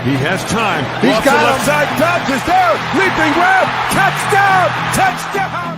He has time. He's Off got the him. left side. Dobbs is there. Leaping grab. Touchdown. Touchdown.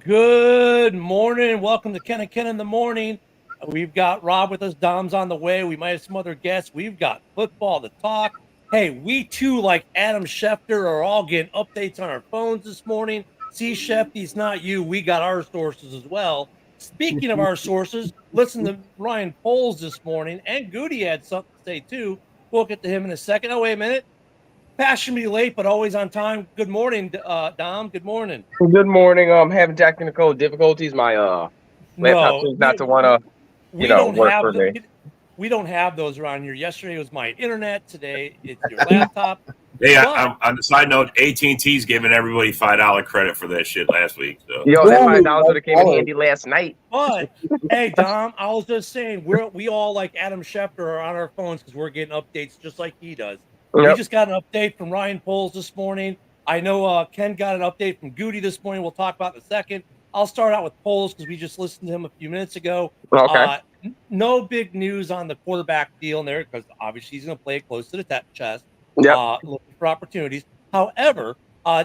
Good morning. Welcome to Ken and Ken in the Morning. We've got Rob with us. Dom's on the way. We might have some other guests. We've got football to talk. Hey, we too, like Adam Schefter, are all getting updates on our phones this morning. See, Shefty's not you. We got our sources as well. Speaking of our sources, listen to Ryan Poles this morning, and Goody had something to say too. We'll get to him in a second. Oh, wait a minute. Fashionably late, but always on time. Good morning, Dom. Good morning. Good morning. Having technical difficulties. My laptop seems not to want to, work for me. We don't have those around here. Yesterday was my internet. Today it's your laptop. Hey, on the side note, AT&T's giving everybody $5 credit for that shit last week. So. Yo, that $5 would have came in handy last night. But hey, Dom, I was just saying we all like Adam Schefter are on our phones because we're getting updates just like he does. Yep. We just got an update from Ryan Poles this morning. I know Ken got an update from Goody this morning. We'll talk about in a second. I'll start out with Poles because we just listened to him a few minutes ago. Okay. No big news on the quarterback deal in there because obviously he's going to play it close to the chest. Yep. Looking for opportunities. However,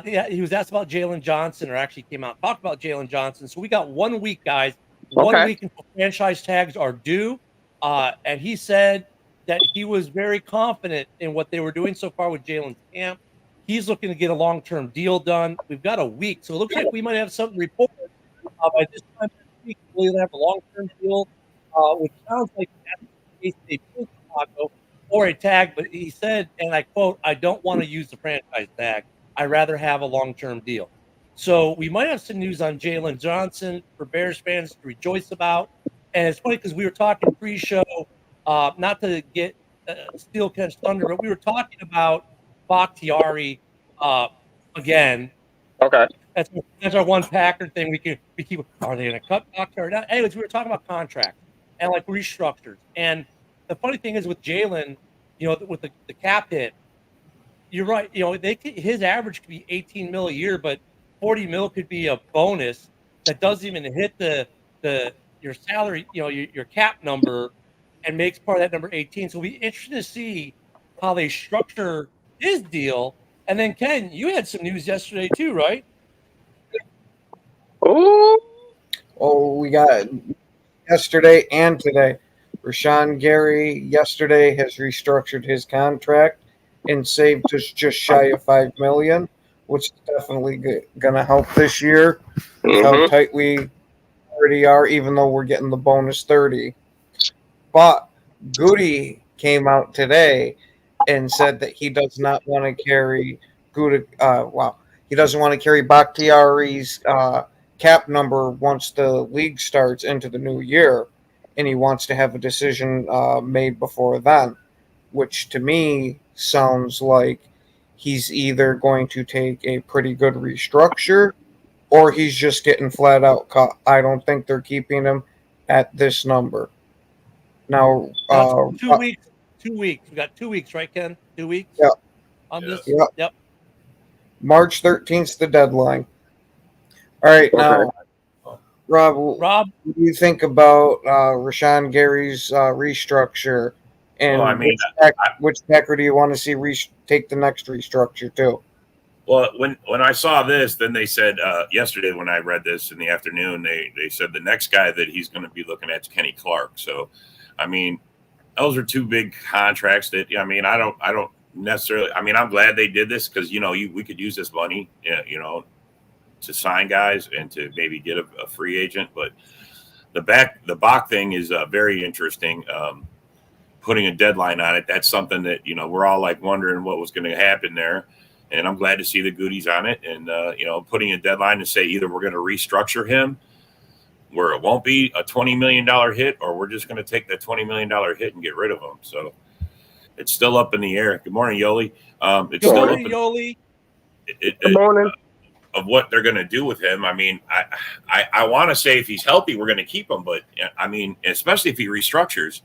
he was asked about Jalen Johnson, or actually came out and talked about Jalen Johnson. So we got 1 week, guys. 1 week until franchise tags are due. And he said that he was very confident in what they were doing so far with Jalen's camp. He's looking to get a long-term deal done. We've got a week, so it looks like we might have something reported by this time next week. We'll either have a long-term deal, which sounds like that's the case they put Chicago, or a tag. But he said, and I quote, "I don't want to use the franchise tag. I'd rather have a long-term deal." So we might have some news on Jalen Johnson for Bears fans to rejoice about. And it's funny because we were talking pre-show, not to get steal Ken's thunder, but we were talking about Bakhtiari again. Okay. That's our one Packer thing. We keep. Are they going to cut Bakhtiari? Now, anyways, we were talking about contracts and like restructures. And the funny thing is with Jalen, with the cap hit, you're right. His average could be 18 mil a year, but 40 mil could be a bonus that doesn't even hit your salary, your cap number, and makes part of that number 18. So it'll be interesting to see how they structure his deal. And then Ken, you had some news yesterday too, right? Ooh. Oh, we got yesterday and today. Rashawn Gary yesterday has restructured his contract and saved just shy of $5 million, which is definitely going to help this year. How tight we already are, even though we're getting the bonus 30. But Goody came out today and said that he does not want to carry he doesn't want to carry Bakhtiari's cap number once the league starts into the new year, and he wants to have a decision made before then, which to me sounds like he's either going to take a pretty good restructure or he's just getting flat out cut. I don't think they're keeping him at this number. Now, 2 weeks. 2 weeks. We got 2 weeks, right, Ken? 2 weeks? Yeah. On this? Yep. Yep. March 13th is the deadline. All right, now, Rob, what do you think about Rashawn Gary's restructure? And which Packer do you want to see take the next restructure to? Well, when I saw this, then they said yesterday when I read this in the afternoon, they said the next guy that he's going to be looking at is Kenny Clark. So, I mean, those are two big contracts that, I don't necessarily, I'm glad they did this because, we could use this money, to sign guys and to maybe get a free agent. But the Bach thing is very interesting. putting a deadline on it. That's something that we're all like wondering what was going to happen there. And I'm glad to see the goodies on it, and putting a deadline to say either we're going to restructure him where it won't be a $20 million hit, or we're just going to take that $20 million hit and get rid of him. So it's still up in the air. Good morning, Yoli. Good morning, Yoli. Good morning. Of what they're going to do with him. I mean, I want to say if he's healthy, we're going to keep him. But, I mean, especially if he restructures,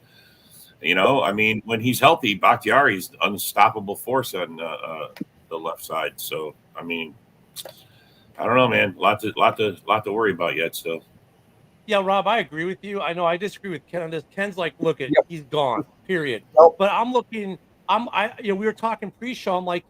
I mean, when he's healthy, Bakhtiari's unstoppable force on the left side. So, I mean, I don't know, man. Lot to worry about yet still. Yeah, Rob, I agree with you. I know I disagree with Ken on this. Ken's like, look, he's gone, period. Nope. But I'm looking, we were talking pre-show. I'm like,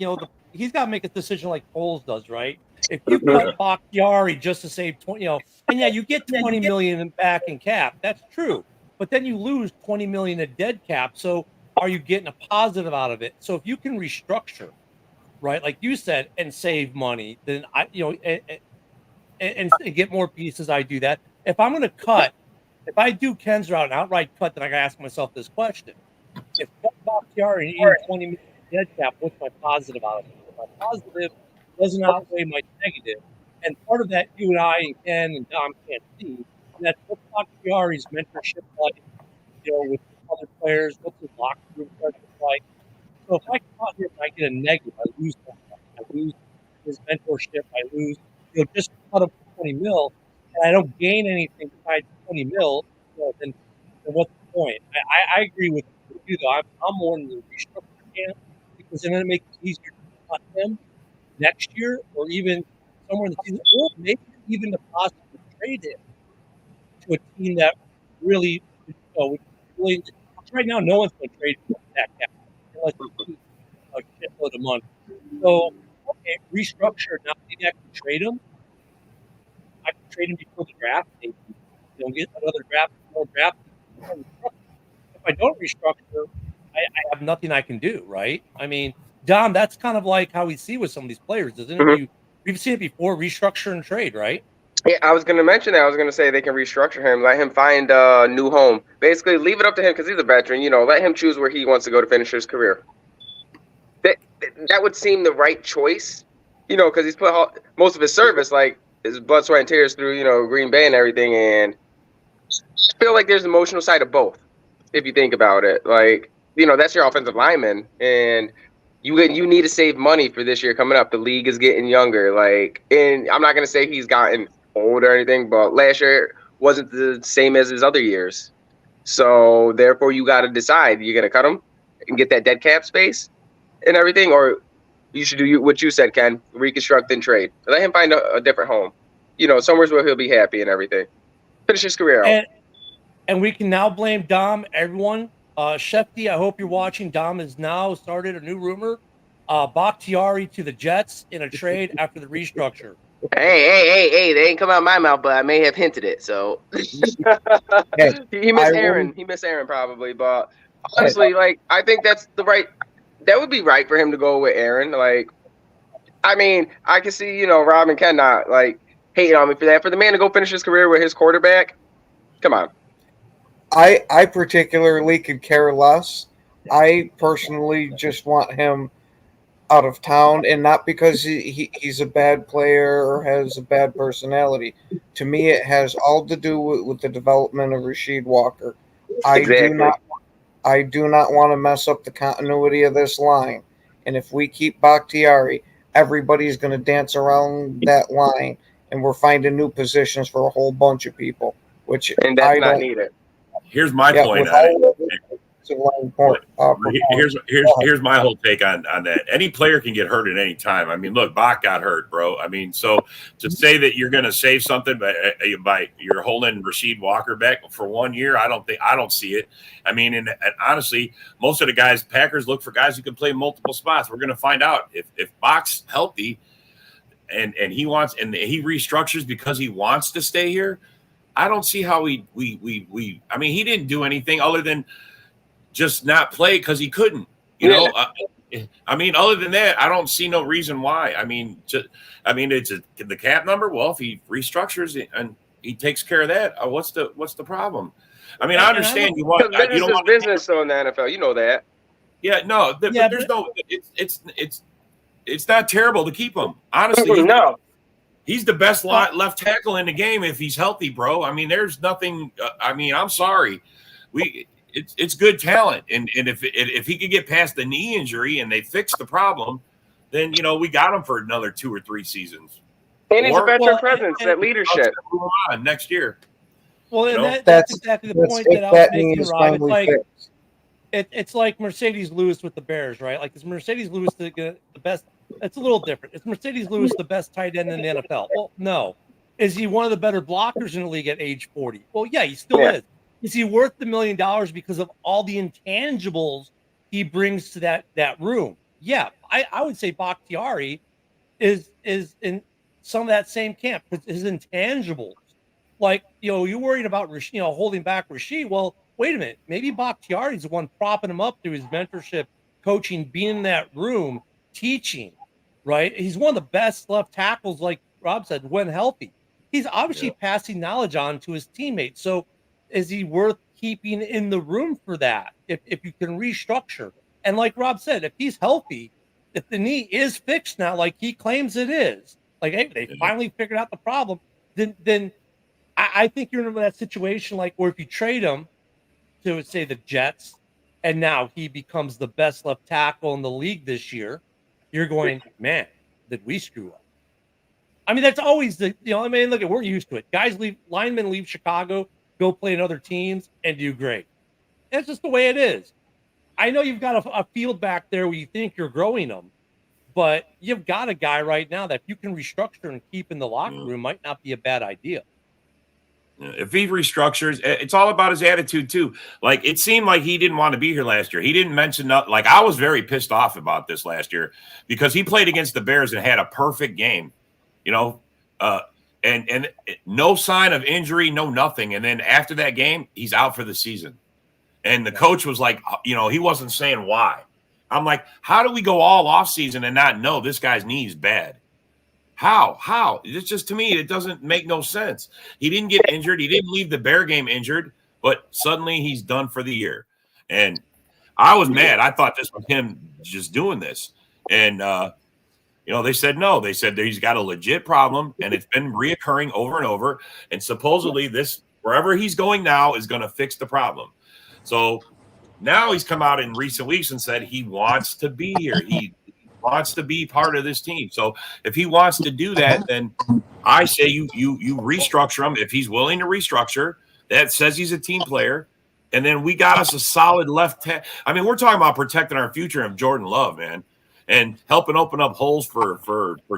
he's got to make a decision like Foles does, right? If you cut Bakhtiari just to save 20, and yeah, you get 20 million back in cap. That's true. But then you lose 20 million in dead cap. So are you getting a positive out of it? So if you can restructure, right, like you said, and save money, then and get more pieces, I do that. If I'm going to cut, if I do Ken's route, an outright cut, then I got to ask myself this question: if Bakhtiari and 20 million dead cap, what's my positive out of it? My positive doesn't outweigh my negative, and part of that you and I and Ken and Dom can't see. And that's what Bakhtiari's mentorship like, with other players. What's his locker room like? So if I come out here and I get a negative, I lose something. I lose his mentorship. I lose, just cut him for 20 mil, and I don't gain anything besides 20 mil. Then what's the point? I agree with you though. I'm more in the restructure camp, because then it makes it easier to cut him next year, or even somewhere in the season, or maybe even to possibly trade him to a team that really, really. Right now, no one's going to trade him that cap unless you a shitload of money. So, okay, restructure. Now maybe I can trade him. I can trade him before the draft. Maybe get another draft, more draft. If I don't restructure, I have nothing I can do. Right? I mean, Dom, that's kind of like how we see with some of these players, isn't it? Mm-hmm. We've seen it before: restructure and trade, right? Yeah, I was going to mention that. I was going to say they can restructure him, let him find a new home. Basically, leave it up to him because he's a veteran. Let him choose where he wants to go to finish his career. That would seem the right choice, because he's put most of his service, like his blood, sweat, and tears through, Green Bay and everything. And I feel like there's an emotional side of both, if you think about it. Like, that's your offensive lineman, and you need to save money for this year coming up. The league is getting younger. Like, and I'm not going to say he's gotten old or anything, but last year wasn't the same as his other years. So therefore, you got to decide: you're going to cut him and get that dead cap space and everything, or you should do what you said, Ken: reconstruct and trade. Let him find a different home. Somewhere where he'll be happy and everything. Finish his career out. And we can now blame Dom. Everyone, Shefty, I hope you're watching. Dom has now started a new rumor: Bakhtiari to the Jets in a trade after the restructure. Hey, they ain't come out of my mouth, but I may have hinted it. So he missed Aaron. He missed Aaron probably, but honestly, I think that would be right for him to go with Aaron. Like, I mean, I can see, Rob and Ken not hating on me for that. For the man to go finish his career with his quarterback, come on. I particularly could care less. I personally just want him out of town, and not because he's a bad player or has a bad personality. To me, it has all to do with the development of Rasheed Walker. Exactly. I do not want to mess up the continuity of this line. And if we keep Bakhtiari, everybody's going to dance around that line, and we're finding new positions for a whole bunch of people, and that's not needed. Here's my point on it. Here's my whole take on that. Any player can get hurt at any time. I mean, look, Bach got hurt, bro. I mean, so to say that you're going to save something by you're holding Rasheed Walker back for 1 year, I don't see it. I mean, and honestly, most of the guys, Packers look for guys who can play multiple spots. We're going to find out if Bach's healthy and he restructures because he wants to stay here. I don't see how I mean, he didn't do anything other than just not play because he couldn't, I mean, other than that, I don't see no reason why. I mean, it's the cap number. Well, if he restructures it and he takes care of that, what's the problem? I mean, I understand you want Because you business don't is want business, though, in the NFL. You know that. yeah, no, but Yeah, there's no it's not terrible to keep him. Honestly, No. he's the best left tackle in the game if he's healthy, bro. I mean, there's nothing. I mean, I'm sorry, it's good talent, and if he could get past the knee injury and they fix the problem, then we got him for another 2 or 3 seasons. And he's a veteran Well, presence, and- that leadership. Move on next year. Well, and know? that's exactly the point that I was knee making, is Rob. It's finally like fixed. it's like Mercedes Lewis with the Bears, right? Like, is Mercedes Lewis the best? It's a little different. Is Mercedes Lewis the best tight end in the NFL? Well, no. Is he one of the better blockers in the league at age 40? Well, yeah, he still is. Is he worth the $1 million because of all the intangibles he brings to that room? Yeah, I would say Bakhtiari is in some of that same camp. His intangibles, like you're worried about holding back Rashid. Well, wait a minute, maybe Bakhtiari's the one propping him up through his mentorship, coaching, being in that room, teaching. Right, he's one of the best left tackles, like Rob said, when healthy. He's obviously passing knowledge on to his teammates. So, is he worth keeping in the room for that? If you can restructure, and like Rob said, if he's healthy, if the knee is fixed now, like he claims it is, like, hey, they finally figured out the problem, then I think you're in that situation, like, where if you trade him to, say, the Jets, and now he becomes the best left tackle in the league this year, you're going, man, did we screw up? I mean, that's always look, we're used to it. Linemen leave Chicago, go play in other teams, and do great. That's just the way it is. I know you've got a field back there where you think you're growing them, but you've got a guy right now that if you can restructure and keep in the locker room might not be a bad idea. If he restructures, it's all about his attitude too. Like, it seemed like he didn't want to be here last year. He didn't mention nothing. Like, I was very pissed off about this last year because he played against the Bears and had a perfect game, and no sign of injury, no nothing. And then after that game, he's out for the season. And the coach was like, he wasn't saying why. I'm like, how do we go all off season and not know this guy's knee is bad? How? It's just, to me, it doesn't make no sense. He didn't get injured. He didn't leave the Bear game injured, but suddenly he's done for the year. And I was mad. I thought this was him just doing this. And, they said no. They said that he's got a legit problem, and it's been reoccurring over and over. And supposedly this, wherever he's going now, is going to fix the problem. So now he's come out in recent weeks and said he wants to be here. He wants to be part of this team. So if he wants to do that, then I say you restructure him. If he's willing to restructure, that says he's a team player. And then we got us a solid left tackle. I mean, we're talking about protecting our future of Jordan Love, man, and helping open up holes for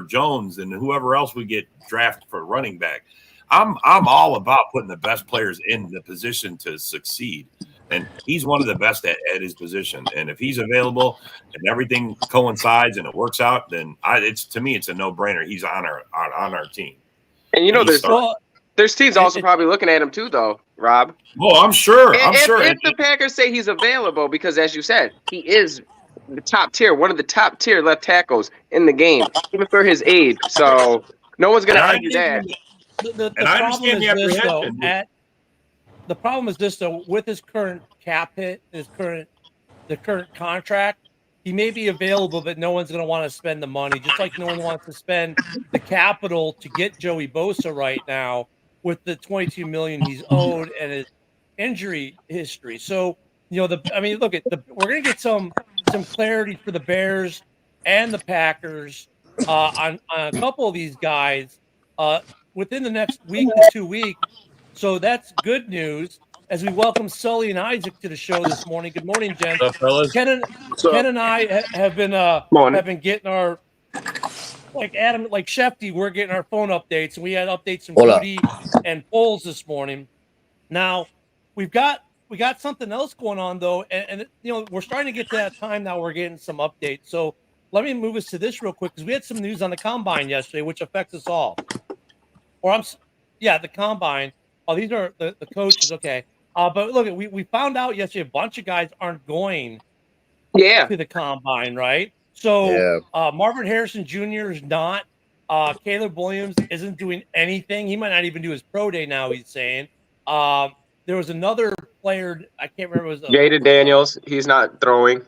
Jones and whoever else we get drafted for running back. I'm all about putting the best players in the position to succeed. And he's one of the best at his position. And if he's available and everything coincides and it works out, then to me, it's a no-brainer. He's on our team. And there's teams also probably looking at him too, though, Rob. Well, I'm sure. If the Packers say he's available, because as you said, he is the top tier, one of the top tier left tackles in the game, even for his age. So no one's going to argue that. The problem is this, though. The problem is this, though, with his current cap hit, the current contract, he may be available, but no one's going to want to spend the money, just like no one wants to spend the capital to get Joey Bosa right now with the $22 million he's owed and his injury history. So, we're going to get some clarity for the Bears and the Packers on a couple of these guys within the next week to 2 weeks. So that's good news as we welcome Sully and Isaac to the show this morning. Good morning, gents. What's up, fellas? Ken and I have been getting our, like Adam, like Shefty, we're getting our phone updates, and we had updates from Cody and Poles this morning. Now we got something else going on though, and we're starting to get to that time now. We're getting some updates. So let me move us to this real quick because we had some news on the combine yesterday, which affects us all. The combine. Oh, these are the coaches. Okay. But look, we found out yesterday a bunch of guys aren't going to the combine, right? So Marvin Harrison Jr. is not. Caleb Williams isn't doing anything. He might not even do his pro day now, he's saying. there was another player. I can't remember. It was Jaden Daniels, he's not throwing.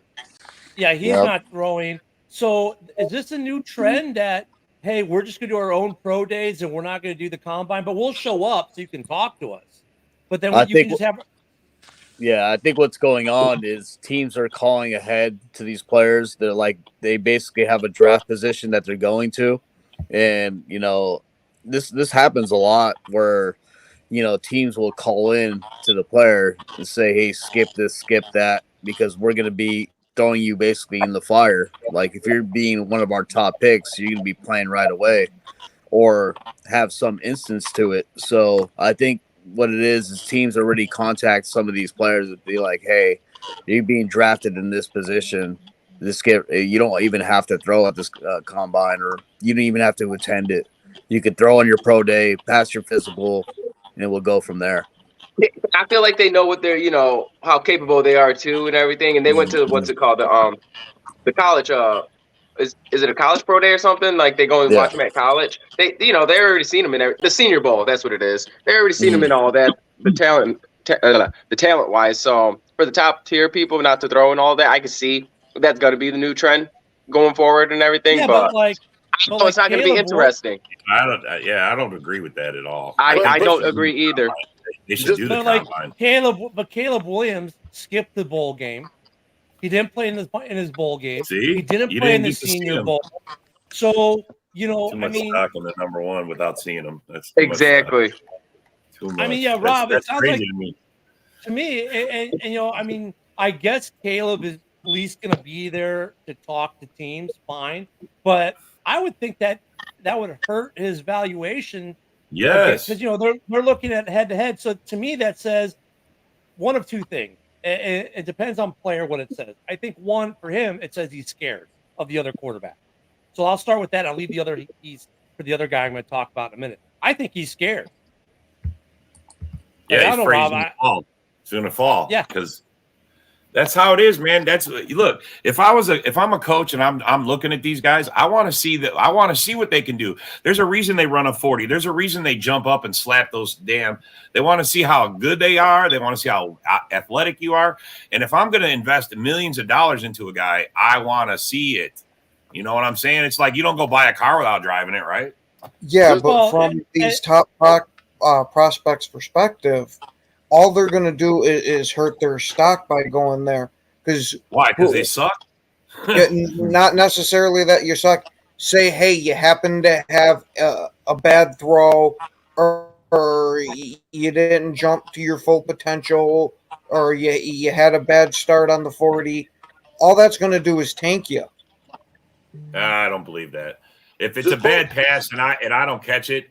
Yeah, he's not throwing. So is this a new trend that, hey, we're just going to do our own pro days and we're not going to do the combine, but we'll show up so you can talk to us. But then you can just have. Yeah, I think what's going on is teams are calling ahead to these players. They're like, they basically have a draft position that they're going to. And, you know, this happens a lot where, you know, teams will call in to the player and say, hey, skip this, skip that, because we're going to be throwing you basically in the fire. Like if you're being one of our top picks, you're going to be playing right away or have some instance to it. So I think what it is teams already contact some of these players and be like, hey, you're being drafted in this position. You don't even have to throw at this combine, or you don't even have to attend it. You could throw on your pro day, pass your physical, and we'll go from there. I feel like they know what they're, you know, how capable they are too and everything. And they went to what's it called, the college. Is it a college pro day or something? Like they go and watch them at college. They already seen them in the Senior Bowl. That's what it is. They already seen them in all that, the talent wise. So for the top tier people not to throw and all that, I can see that's going to be the new trend going forward and everything. Yeah, but it's not going to be interesting. I don't agree with that at all. I don't agree either. They should do the combine. Caleb Williams skipped the bowl game. He didn't play in his bowl game. See? He didn't play in the Senior Bowl. So, you know, too much stock in the number one without seeing him. That's exactly. Too much. I mean, yeah, Rob, that's it sounds crazy like to me, and you know, I mean, I guess Caleb is at least going to be there to talk to teams, fine. But I would think that would hurt his valuation. Yes, because you know they're looking at head to head. So to me, that says one of two things. It depends on player what it says. I think one for him, it says he's scared of the other quarterback. So I'll start with that. I'll leave the other for the other guy I'm going to talk about in a minute. I think he's scared. Yeah, he's afraid he's going to fall. Yeah, because that's how it is, man. Look. If I'm a coach and I'm looking at these guys, I want to see that. I want to see what they can do. There's a reason they run a 40. There's a reason they jump up and slap those damn. They want to see how good they are. They want to see how athletic you are. And if I'm going to invest millions of dollars into a guy, I want to see it. You know what I'm saying? It's like you don't go buy a car without driving it, right? Yeah, but from these top prospects' perspective, all they're going to do is hurt their stock by going there. Why? Because they suck? Not necessarily that you suck. Say, hey, you happen to have a bad throw, or you didn't jump to your full potential, or you had a bad start on the 40. All that's going to do is tank you. I don't believe that. If it's a bad pass and I don't catch it,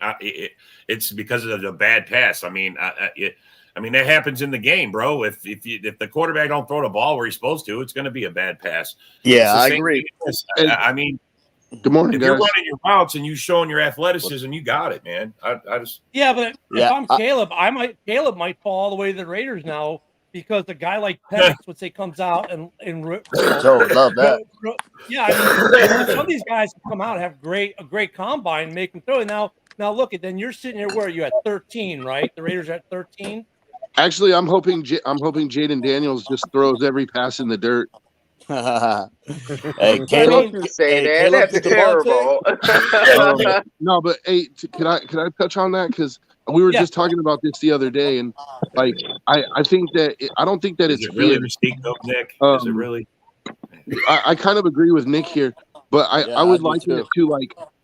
it's because of the bad pass. I mean, that happens in the game, bro. If the quarterback don't throw the ball where he's supposed to, it's going to be a bad pass. Yeah, I agree. I mean, good morning, if guys. you're running your routes and you showing your athleticism, you got it, man. If I'm Caleb, Caleb might fall all the way to the Raiders now because the guy like Penix would say comes out and love that. Yeah, I mean, some of these guys come out and have a great combine, make them throw it. Now look at then you're sitting here where you at 13, right? The Raiders are at 13. Actually, I'm hoping Jaden Daniels just throws every pass in the dirt. Hey, Caleb, say that. That's terrible. No, but hey, can I touch on that? Because we were just talking about this the other day, and like I think that I don't think that it's really Mystique though, Nick. Is it really? I kind of agree with Nick here, but I would liken it to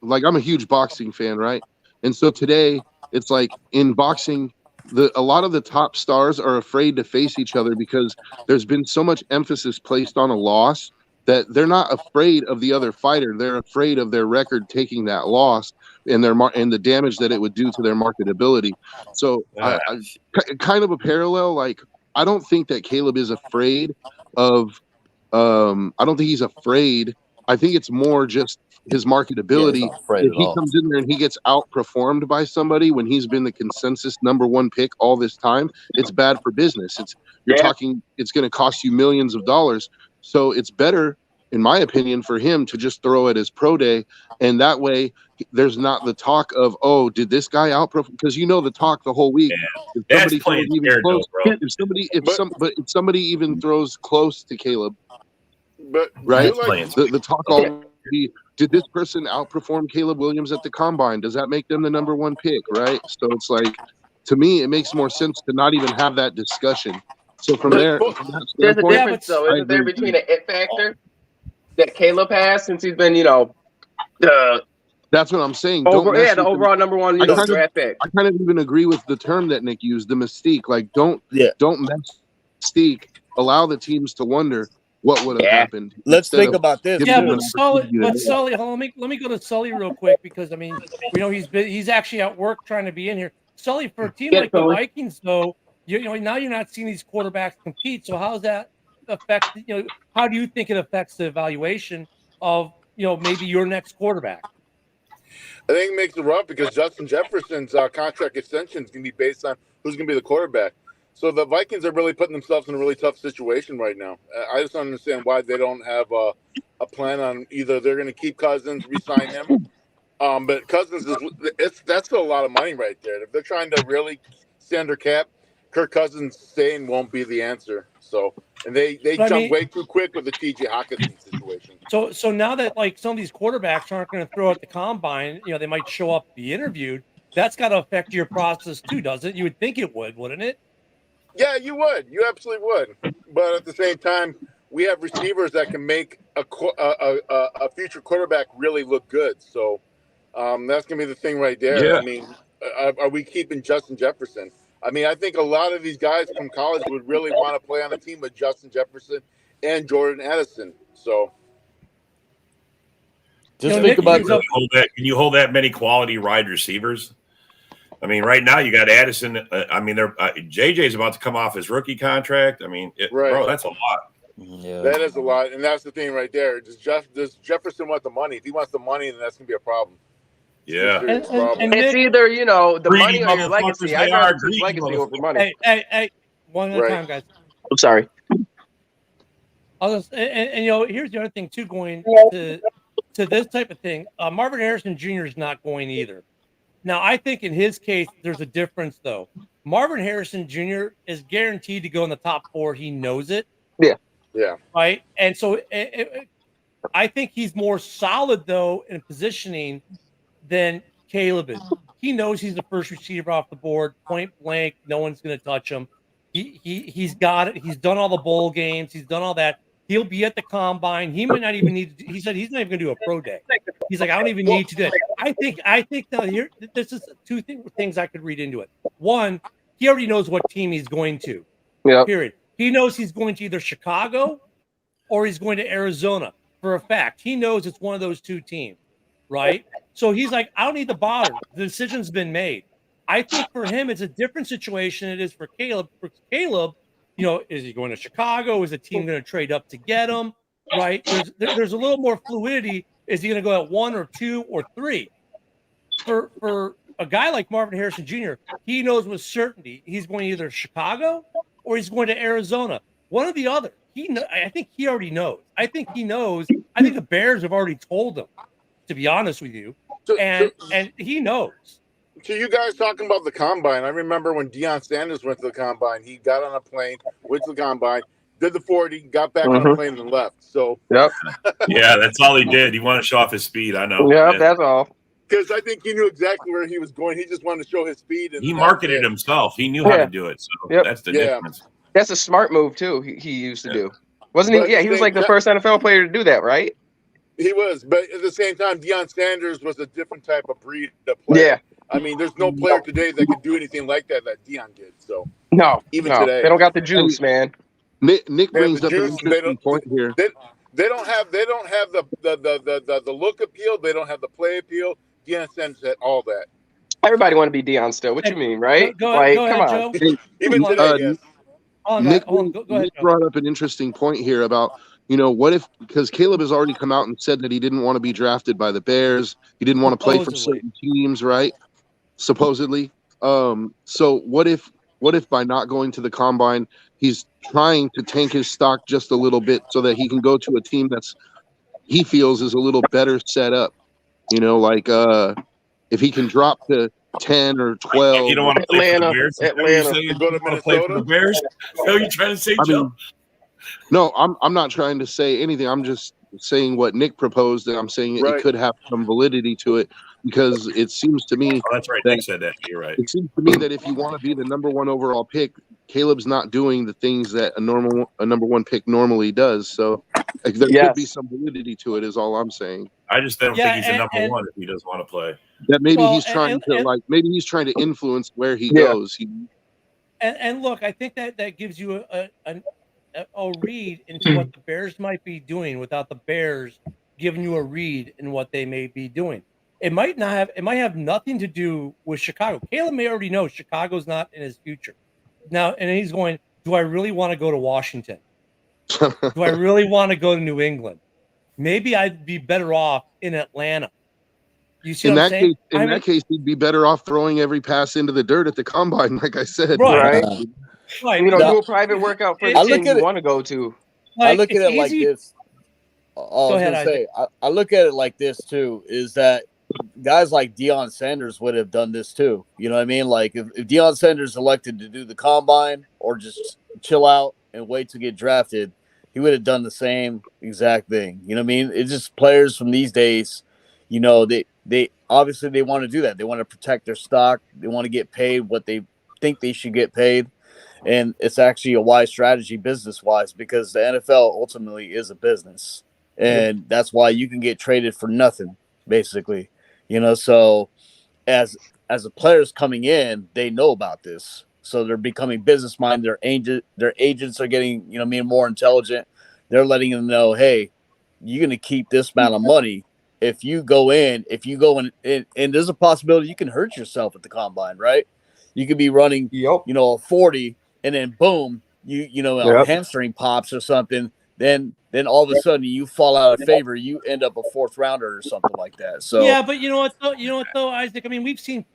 like I'm a huge boxing fan, right? And so today it's like in boxing, a lot of the top stars are afraid to face each other because there's been so much emphasis placed on a loss that they're not afraid of the other fighter. They're afraid of their record taking that loss and and the damage that it would do to their marketability. So kind of a parallel. Like I don't think that Caleb is afraid of. I don't think he's afraid. I think it's more just his marketability. If he comes in there and he gets outperformed by somebody when he's been the consensus number one pick all this time, it's bad for business. You're talking, it's going to cost you millions of dollars. So it's better in my opinion, for him to just throw at his pro day, and that way there's not the talk of, oh, did this guy outperform? Because the talk the whole week. Yeah. If That's somebody playing throws even scared, close, though, bro. if somebody even throws close to Caleb, But right? you're like, Playing. The talk already be, did this person outperform Caleb Williams at the combine? Does that make them the number one pick, right? So it's like, to me, it makes more sense to not even have that discussion. So from there, from that There's a standpoint, difference, though, I isn't there, agree. between an it factor that Caleb has since he's been, That's what I'm saying. Don't the mess with overall number one I kind of- draft pick. I kind of even agree with the term that Nick used, the mystique. Like, don't mess mystique. Allow the teams to wonder what would have happened. Let's instead think of about this. giving Yeah, them but an Sully, opportunity to know. let me go to Sully real quick because I mean, he's actually at work trying to be in here. Sully, for a team like the Vikings, though, now you're not seeing these quarterbacks compete. So how does that affect? How do you think it affects the evaluation of maybe your next quarterback? I think it makes it rough because Justin Jefferson's contract extension is going to be based on who's going to be the quarterback. So the Vikings are really putting themselves in a really tough situation right now. I just don't understand why they don't have a plan on either they're going to keep Cousins, re-sign him. But Cousins that's still a lot of money right there. If they're trying to really stand their cap, Kirk Cousins staying won't be the answer. So, and they jump way too quick with the T.J. Hockenson situation. So now that like some of these quarterbacks aren't going to throw at the combine, they might show up, be interviewed. That's got to affect your process too, doesn't it? You would think it would, wouldn't it? Yeah, you would. You absolutely would. But at the same time, we have receivers that can make a future quarterback really look good. So that's going to be the thing right there. Yeah. I mean, are we keeping Justin Jefferson? I mean, I think a lot of these guys from college would really want to play on a team with Justin Jefferson and Jordan Addison. So just think about Can you hold that many quality wide receivers? I mean, right now you got Addison. JJ's about to come off his rookie contract. I mean, bro, that's a lot. Yeah. that is a lot, and that's the thing right there. Does Jefferson want the money? If he wants the money, then that's going to be a problem. Yeah. And It's either, the Greedy money or your motherfuckers, legacy. they I'd are rather choose greedy legacy over money. Hey, one at a Right. time, guys. I'm sorry. And here's the other thing too, going to this type of thing. Marvin Harrison Jr. is not going either. Now, I think in his case, there's a difference though. Marvin Harrison Jr. is guaranteed to go in the top 4. He knows it. Yeah. Right. And so I think he's more solid though in positioning than Caleb is. He knows he's the first receiver off the board, point blank. No one's going to touch him. He's got it. He's done all the bowl games. He's done all that. He'll be at the combine. He might not even need to. He said he's not even going to do a pro day. He's like, I don't even need to do it. I think now here, this is two things I could read into it. One, he already knows what team he's going to. Yeah. Period. He knows he's going to either Chicago or he's going to Arizona for a fact. He knows it's one of those two teams, right? So he's like, I don't need to bother. The decision's been made. I think for him, it's a different situation than it is for Caleb. For Caleb, is he going to Chicago? Is the team going to trade up to get him? Right? There's a little more fluidity. Is he going to go at 1 or 2 or 3? For a guy like Marvin Harrison Jr., he knows with certainty he's going to either Chicago or he's going to Arizona. One or the other. I think he already knows. I think he knows. I think the Bears have already told him, to be honest with you. And he knows. So you guys talking about the combine? I remember when Deion Sanders went to the combine. He got on a plane, went to the combine, did the 40, got back on a plane and left. So Yep. Yeah, that's all he did. He wanted to show off his speed. I know. Yep, Yeah. that's all. because I think he knew exactly where he was going. He just wanted to show his speed. And He marketed himself. He knew how to do it. So that's the difference. That's a smart move too. He used to do. Wasn't he? But Yeah, he was like the first NFL player to do that, right? He was, but at the same time, Deion Sanders was a different type of breed of player. Yeah. I mean, there's no player today that could do anything like that Deion did. So No, even no, today, they don't got the juice, man. Nick brings the up an juice, interesting point here. They don't have the look appeal. They don't have the play appeal. Deion Sanders had all that. Everybody want to be Deion still. What you mean, right? Go like, ahead, come on. Joe. Even today, yes. Nick, Go ahead, Nick Joe. brought up an interesting point here about, what if, because Caleb has already come out and said that he didn't want to be drafted by the Bears. He didn't want to play for certain teams, right? Supposedly. So what if by not going to the combine, he's trying to tank his stock just a little bit so that he can go to a team that's he feels is a little better set up. You know, like if he can drop to 10 or 12. You don't want to play for the Atlanta, Bears? Is that what Atlanta. you're saying? To go to You want to play for the Minnesota? Bears? No, you trying to say, I Joe? mean, no, I'm not trying to say anything. I'm just saying what Nick proposed, and I'm saying Right. it could have some validity to it because it seems to me Oh, that's right. that Nick said that. You're right. it seems to me that if you want to be the number one overall pick, Caleb's not doing the things that a number one pick normally does. So like, there could be Yes. some validity to it. Is all I'm saying. I just don't Yeah, think he's a number and- one if he doesn't want to play. That maybe Well, he's trying maybe he's trying to influence where he Yeah. goes. And look, I think that gives you a read into what the Bears might be doing without the Bears giving you a read in what they may be doing. It might have nothing to do with Chicago. Caleb may already know Chicago's not in his future. Now, and he's going, do I really want to go to Washington? Do I really want to go to New England? Maybe I'd be better off in Atlanta. You see in what I'm that saying? case, that case, he'd be better off throwing every pass into the dirt at the combine, like I said. Right. Right. Right. You know, No. do a private workout for I the look team at you it- want to go to. I look at it's it like easy- this. I was ahead, gonna say, I look at it like this too, is that guys like Deion Sanders would have done this too. You know what I mean? Like if Deion Sanders elected to do the combine or just chill out and wait to get drafted, he would have done the same exact thing. You know what I mean? It's just players from these days, you know, they obviously they want to do that. They want to protect their stock. They want to get paid what they think they should get paid. And it's actually a wise strategy business wise because the NFL ultimately is a business. And that's why you can get traded for nothing, basically. You know, so as the players coming in, they know about this. So they're becoming business minded. Their agents are getting, you know, more intelligent. They're letting them know, hey, you're gonna keep this amount of money. If you go in and there's a possibility you can hurt yourself at the combine, right? You could be running, Yep. you know, a 40 and then boom, you know, a hamstring pops or something. Then all of a sudden you fall out of favor. You end up a fourth rounder or something like that. So yeah, but you know what though, Isaac. I mean, we've seen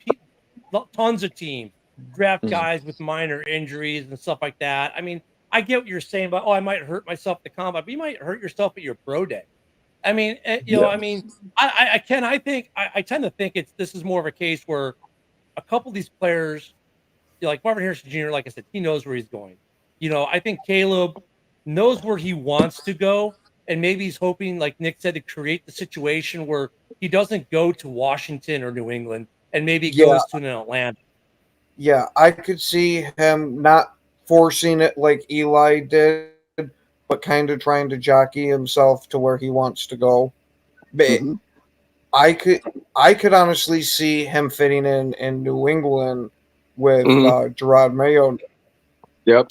tons of teams draft guys with minor injuries and stuff like that. I mean, I get what you're saying about I might hurt myself at the combine, but you might hurt yourself at your pro day. I mean, you know, I mean, I tend to think this is more of a case where a couple of these players, you know, like Marvin Harrison Jr., like I said, he knows where he's going. You know, I think Caleb knows where he wants to go, and maybe he's hoping, like Nick said, to create the situation where he doesn't go to Washington or New England, and maybe he goes to an Atlanta. Yeah, I could see him not forcing it like Eli did, but kind of trying to jockey himself to where he wants to go. But I could honestly see him fitting in New England with Gerard Mayo. Yep.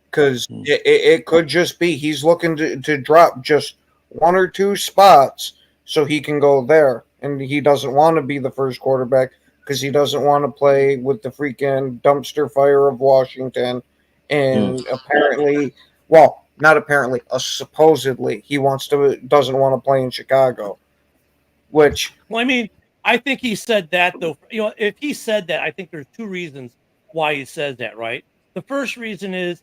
Because it could just be he's looking to drop just one or two spots so he can go there. And he doesn't want to be the first quarterback because he doesn't want to play with the freaking dumpster fire of Washington. And apparently, well, not apparently, supposedly, he doesn't want to play in Chicago. Which, well, I mean, I think he said that though. You know, if he said that, I think there's two reasons why he says that. Right. The first reason is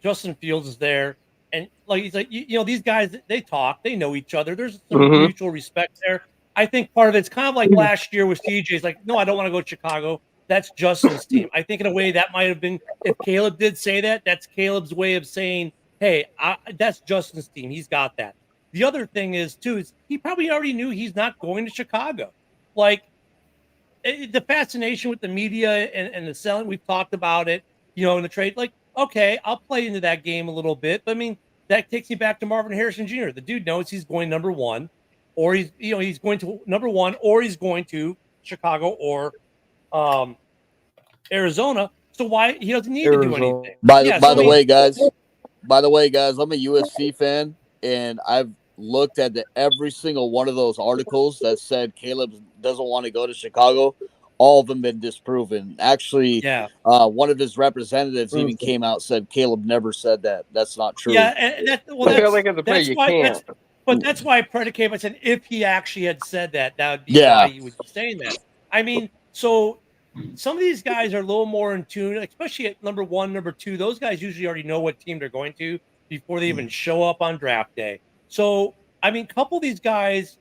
Justin Fields is there, and like he's like, you know, these guys they talk, they know each other. There's some mutual respect there. I think part of it's kind of like last year with CJ. It's like, no, I don't want to go to Chicago. That's Justin's team. I think in a way that might have been if Caleb did say that. That's Caleb's way of saying, hey, that's Justin's team. He's got that. The other thing is he probably already knew he's not going to Chicago. Like the fascination with the media and the selling, we've talked about it, you know, in the trade. Like, okay, I'll play into that game a little bit, but I mean, that takes me back to Marvin Harrison Jr. The dude knows he's going number one, or he's going to number one, or he's going to Chicago or Arizona. So why he doesn't need to do anything? By the way, guys, I'm a UFC fan, and I've looked at every single one of those articles that said Caleb doesn't want to go to Chicago. All of them been disproven. Actually, one of his representatives even came out and said Caleb never said that. That's not true. Yeah, and I feel like as a player, you can't. But that's why I predicate by saying if he actually had said that, that would be why he would be saying that. I mean, so some of these guys are a little more in tune, especially at number one, number two. Those guys usually already know what team they're going to before they even show up on draft day. So I mean, a couple of these guys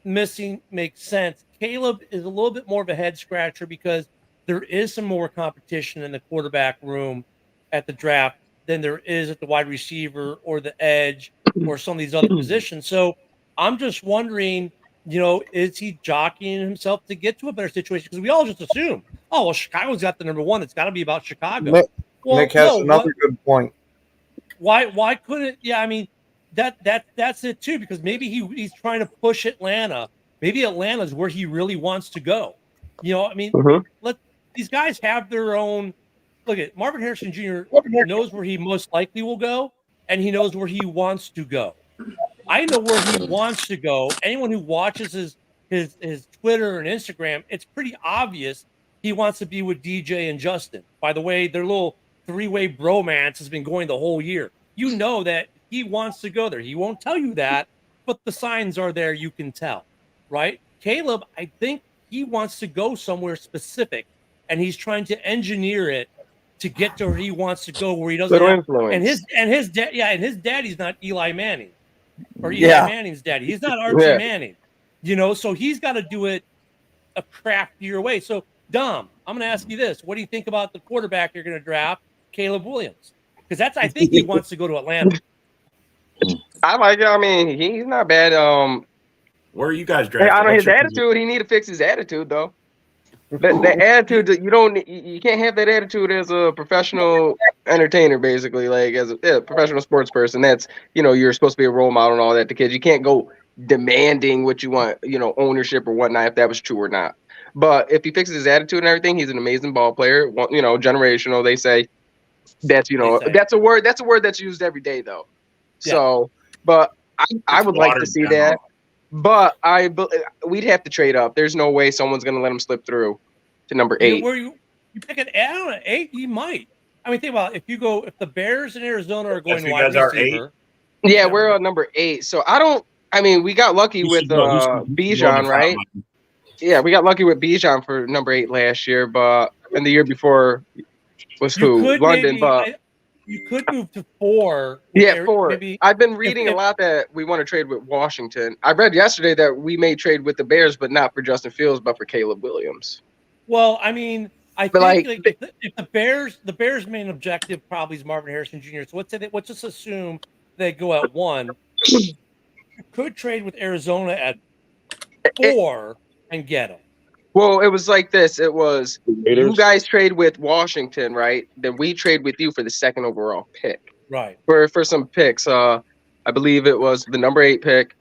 missing makes sense. Caleb is a little bit more of a head scratcher because there is some more competition in the quarterback room at the draft than there is at the wide receiver or the edge or some of these other positions. So I'm just wondering, is he jockeying himself to get to a better situation? Because we all just assume, oh, well, Chicago's got the number one. It's got to be about Chicago. Nick has another good point. Why couldn't? Yeah, I mean, that's it too. Because maybe he's trying to push Atlanta. Maybe Atlanta's where he really wants to go. I mean, let these guys have their own. Look at Marvin Harrison Jr. knows where he most likely will go, and he knows where he wants to go. I know where he wants to go. Anyone who watches his Twitter and Instagram, it's pretty obvious he wants to be with DJ and Justin. By the way, their little three-way bromance has been going the whole year. You know that he wants to go there. He won't tell you that, but the signs are there. You can tell, right? Caleb, I think he wants to go somewhere specific, and he's trying to engineer it to get to where he wants to go, where he doesn't Little have, influence. and his daddy's not Eli Manning or Eli Manning's daddy. He's not Archie Manning, so he's got to do it a craftier way. So Dom, I'm going to ask you this. What do you think about the quarterback you're going to draft, Caleb Williams? Because I think he wants to go to Atlanta. I like it. I mean, he's not bad. Where are you guys drafting? I don't What's his your attitude. He need to fix his attitude though. The attitude that you can't have that attitude as a professional entertainer, basically, like as a professional sports person. That's you're supposed to be a role model and all that to kids. You can't go demanding what you want, ownership or whatnot, if that was true or not. But if he fixes his attitude and everything, he's an amazing ball player. Generational. They say that's that's a word. That's a word that's used every day though. Yeah. So, but I would like to watered see down. that. But we'd have to trade up. There's no way someone's going to let him slip through to number 8. Where you pick an 8, you might. I mean, think about it. If the Bears in Arizona are going Yes, you wide guys are receiver. Yeah, we're on number 8. So we got lucky with Bijan, right? Yeah, we got lucky with Bijan for number 8 last year, but and the year before was London, but you could move to 4. Yeah, 4. Maybe, I've been reading a lot that we want to trade with Washington. I read yesterday that we may trade with the Bears, but not for Justin Fields, but for Caleb Williams. Well, I mean, I But, think if the Bears' main objective probably is Marvin Harrison Jr. So let's just assume they go at 1. You could trade with Arizona at 4 and get him. Well, it was like this. It was you guys trade with Washington, right? Then we trade with you for the 2nd overall pick. Right. For some picks. I believe it was the number 8 pick,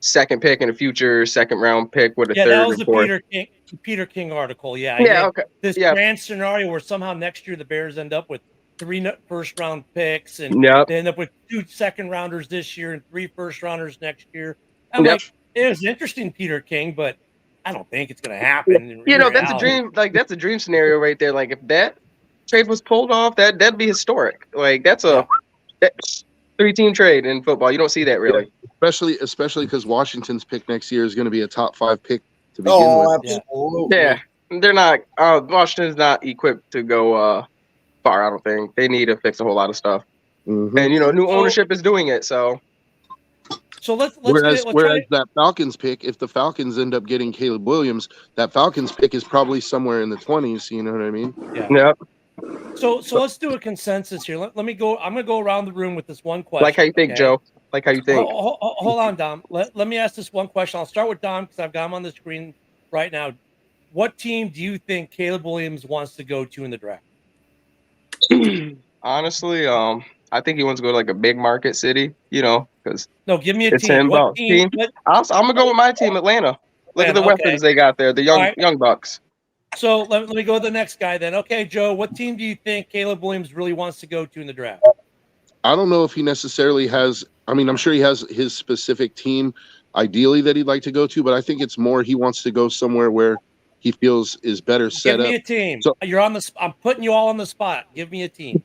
2nd pick, and a future 2nd round pick with a 3rd that was and the 4th. Peter King article. Yeah. Yeah, okay. This grand scenario where somehow next year the Bears end up with 3 first round picks and they end up with 2 second rounders this year and 3 first rounders next year. Like, it was interesting, Peter King, but I don't think it's going to happen. That's a dream. Like that's a dream scenario right there. Like if that trade was pulled off, that'd be historic. Like that's a 3-team trade in football. You don't see that really. Especially because Washington's pick next year is going to be a top 5 pick to begin with. Absolutely. Yeah, they're not. Washington's not equipped to go far. I don't think they need to fix a whole lot of stuff. Mm-hmm. And new ownership is doing it. So let's whereas that Falcons pick, if the Falcons end up getting Caleb Williams, that Falcons pick is probably somewhere in the 20s. You know what I mean? Yeah. So let's do a consensus here. Let me go. I'm going to go around the room with this one question. Like how you think, Joe. Like how you think. Hold on, Dom. Let me ask this one question. I'll start with Dom because I've got him on the screen right now. What team do you think Caleb Williams wants to go to in the draft? Honestly, I think he wants to go to like a big market city, because give me a it's team. him. What team? I'm gonna go with my team, Atlanta. Look at the weapons they got there, the young bucks. So let me go to the next guy then. Okay, Joe, what team do you think Caleb Williams really wants to go to in the draft? I don't know if he necessarily has. I mean, I'm sure he has his specific team, ideally that he'd like to go to, but I think it's more he wants to go somewhere where he feels is better set up. Give me a team. So, You're on the. I'm putting you all on the spot. Give me a team.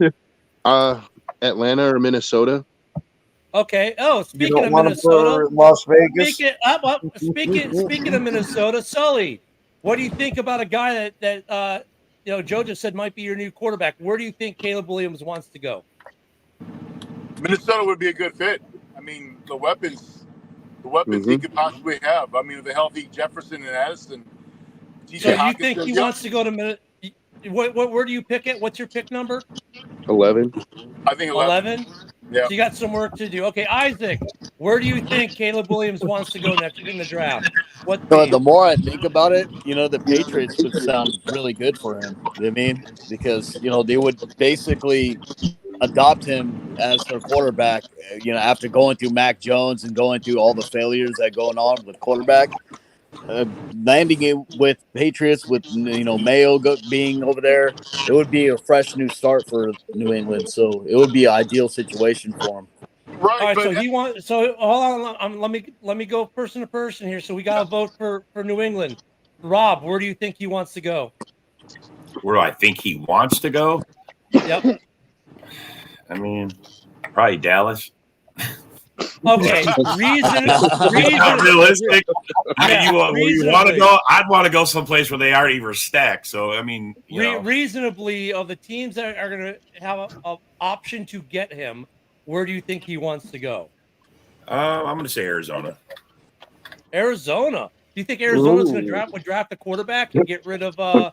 Atlanta or Minnesota. Okay. Oh, speaking You of don't want him Minnesota, for Las Vegas. Speaking of Minnesota, Sully, what do you think about a guy that Joe just said might be your new quarterback? Where do you think Caleb Williams wants to go? Minnesota would be a good fit. I mean, the weapons the weapons he could possibly have. I mean, with a healthy Jefferson and Addison. So you think he wants to go to minute? Where do you pick it? What's your pick number? 11. I think 11. Yeah. So you got some work to do. Okay, Isaac, where do you think Caleb Williams wants to go next in the draft? What? The more I think about it, the Patriots would sound really good for him. You know what I mean? Because, they would basically adopt him as their quarterback, after going through Mac Jones and going through all the failures that are going on with quarterback. Landing it with Patriots, with Mayo being over there, it would be a fresh new start for New England. So it would be an ideal situation for him. Right. All right. So he wants. So hold on. Let me go person to person here. So we got to vote for New England. Rob, where do you think he wants to go? Where do I think he wants to go? Yep. I mean, probably Dallas. Okay, Not realistic. You want to go? I'd want to go someplace where they already were stacked. So I mean, reasonably, of the teams that are going to have an option to get him, where do you think he wants to go? I'm going to say Arizona. Arizona. Do you think Arizona's going to draft a quarterback and get rid of? Yeah,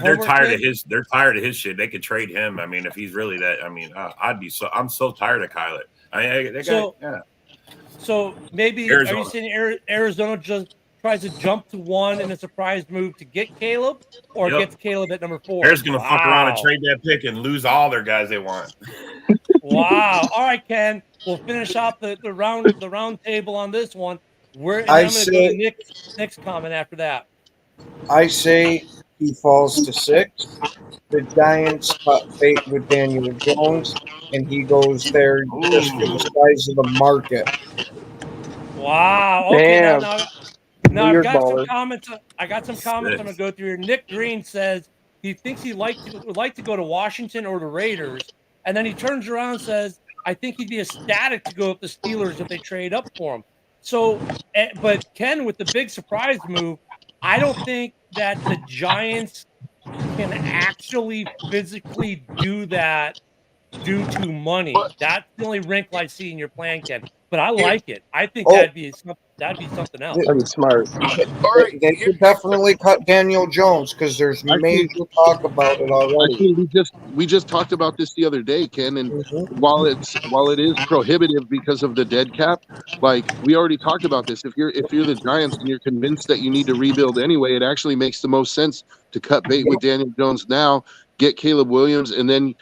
they're tired of his. They're tired of his shit. They could trade him. I mean, if he's really that. I mean, I'm so tired of Kyler. So maybe Arizona. Are you saying Arizona just tries to jump to one in a surprise move to get Caleb, or gets Caleb at number 4? They're just going to fuck around and trade that pick and lose all their guys they want. Wow. All right, Ken. We'll finish off the round table on this one. I'm going to go to Nick's comment after that. I say he falls to 6. The Giants cut bait with Daniel Jones, and he goes there just for the size of the market. Wow. Okay. Damn. Now I've got some comments. I'm going to go through here. Nick Green says he thinks would like to go to Washington or the Raiders, and then he turns around and says, "I think he'd be ecstatic to go with the Steelers if they trade up for him." So, but Ken, with the big surprise move, I don't think that the Giants can actually physically do that due to money. That's the only wrinkle I see in your plan, Ken. But I like it. I think that'd be something else. That'd be smart. They could definitely cut Daniel Jones because there's major talk about it already. We just talked about this the other day, Ken, and while it is prohibitive because of the dead cap, like we already talked about this. If you're the Giants and you're convinced that you need to rebuild anyway, it actually makes the most sense to cut bait with Daniel Jones now, get Caleb Williams, and then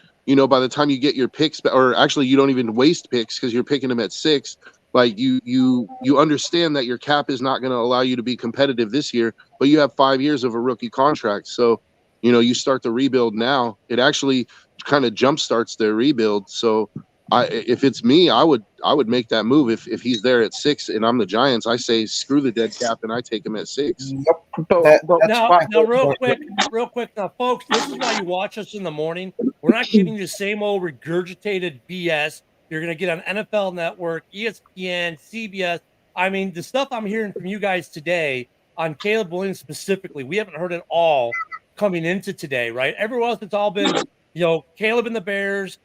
by the time you get your picks, or actually you don't even waste picks because you're picking them at 6. Like you understand that your cap is not going to allow you to be competitive this year, but you have 5 years of a rookie contract. So, you start the rebuild now. It actually kind of jumpstarts their rebuild. So, if it's me, I would make that move. If he's there at 6 and I'm the Giants, I say screw the dead cap and I take him at 6. Yep. Now, real quick, now, folks, this is why you watch us in the morning. We're not giving you the same old regurgitated BS you're going to get on NFL Network, ESPN, CBS. I mean, the stuff I'm hearing from you guys today on Caleb Williams specifically, we haven't heard it all coming into today, right? Everywhere else, it's all been, Caleb and the Bears,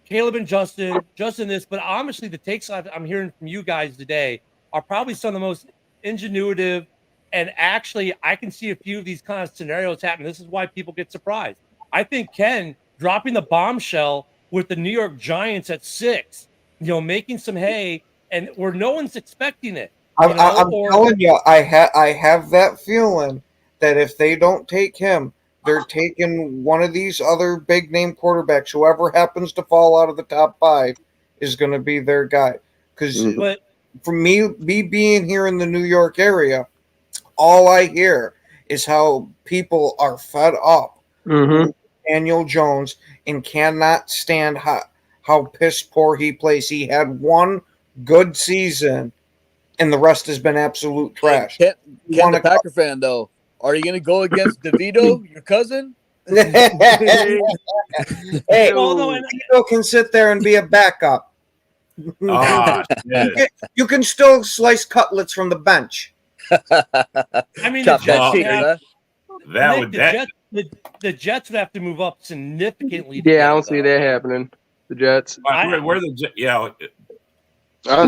Caleb and Justin this. But honestly, the takes I'm hearing from you guys today are probably some of the most ingenuitive. And actually, I can see a few of these kind of scenarios happen. This is why people get surprised. I think Ken dropping the bombshell with the New York Giants at 6, making some hay, and where no one's expecting it. I'm telling you, I have that feeling that if they don't take him, they're taking one of these other big name quarterbacks. Whoever happens to fall out of the top 5 is going to be their guy. Because for me being here in the New York area, all I hear is how people are fed up with Daniel Jones and cannot stand how piss poor he plays. He had one good season, and the rest has been absolute trash. Ken the Packer fan, though, are you going to go against DeVito, your cousin? Hey, DeVito can sit there and be a backup. You can still slice cutlets from the bench. I mean, the Jets would have to move up significantly. Yeah, I don't see that happening. The Jets. I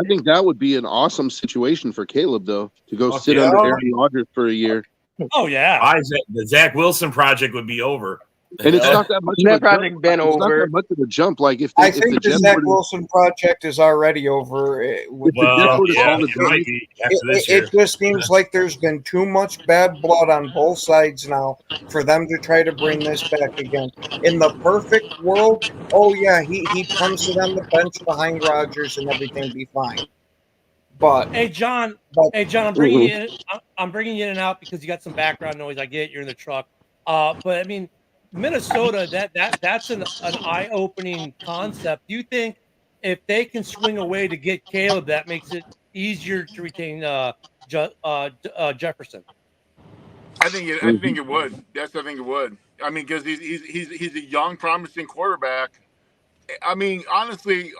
think that would be an awesome situation for Caleb, though, to go sit yeah. under Aaron Rodgers for a year. Oh yeah. The Zach Wilson project would be over. And it's not that much. That project been It's not over. that much of a jump. Like if I the think the Jets Zach were to- Wilson project is already over. If the Jets were to yeah, call the it might Giants- be after this year. It just seems like there's been too much bad blood on both sides now for them to try to bring this back again. In the perfect world, oh yeah, he comes to them the bench behind Rodgers and everything be fine. But Hey John, I'm bringing you in. I'm bringing you in and out because you got some background noise. I get it, you're in the truck. But I mean, Minnesota, that's an eye-opening concept. Do you think if they can swing away to get Caleb, that makes it easier to retain Jefferson? I think it would. Yes, I think it would. I mean, because he's a young, promising quarterback. I mean, honestly,